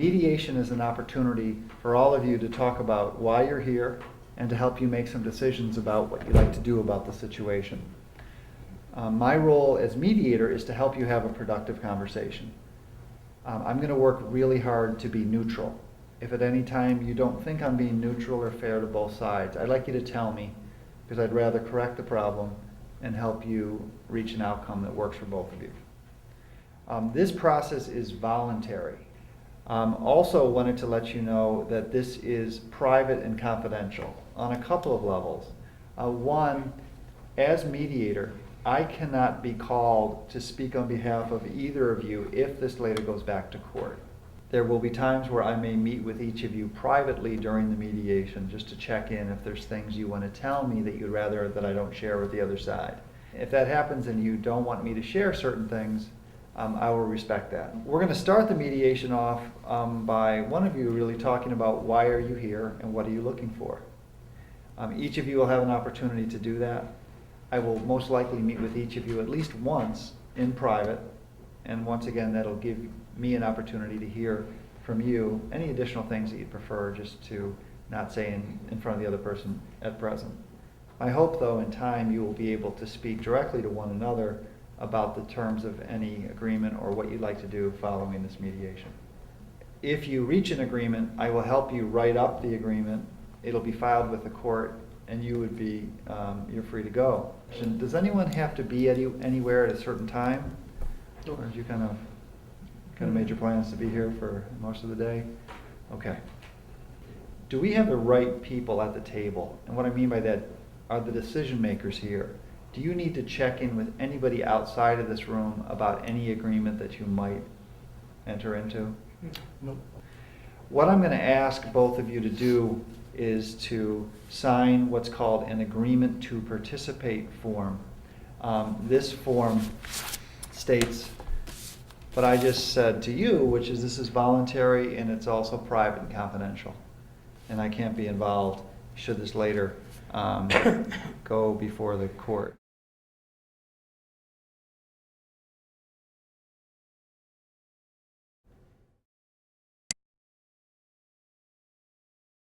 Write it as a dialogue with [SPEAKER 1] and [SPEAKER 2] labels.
[SPEAKER 1] Mediation is an opportunity for all of you to talk about why you're here and to help you make some decisions about what you'd like to do about the situation. My role as mediator is to help you have a productive conversation. I'm going to work really hard to be neutral. If at any time you don't think I'm being neutral or fair to both sides, I'd like you to tell me, because I'd rather correct the problem and help you reach an outcome that works for both of you. This process is voluntary. Also wanted to let you know that this is private and confidential on a couple of levels. One, as mediator, I cannot be called to speak on behalf of either of you if this later goes back to court. There will be times where I may meet with each of you privately during the mediation just to check in if there's things you want to tell me that you'd rather that I don't share with the other side. If that happens and you don't want me to share certain things, I will respect that. We're going to start the mediation off by one of you really talking about why are you here and what are you looking for. Each of you will have an opportunity to do that. I will most likely meet with each of you at least once in private, and once again that'll give me an opportunity to hear from you any additional things that you'd prefer just to not say in front of the other person at present. My hope though in time you will be able to speak directly to one another about the terms of any agreement or what you'd like to do following this mediation. If you reach an agreement, I will help you write up the agreement. It'll be filed with the court and you would be, you're free to go. Does anyone have to be anywhere at a certain time? Or did you kind of made your plans to be here for most of the day? Okay. Do we have the right people at the table? And what I mean by that, are the decision makers here? Do you need to check in with anybody outside of this room about any agreement that you might enter into?
[SPEAKER 2] No.
[SPEAKER 1] What I'm going to ask both of you to do is to sign what's called an agreement to participate form. This form states what I just said to you, which is this is voluntary and it's also private and confidential. And I can't be involved should this later go before the court.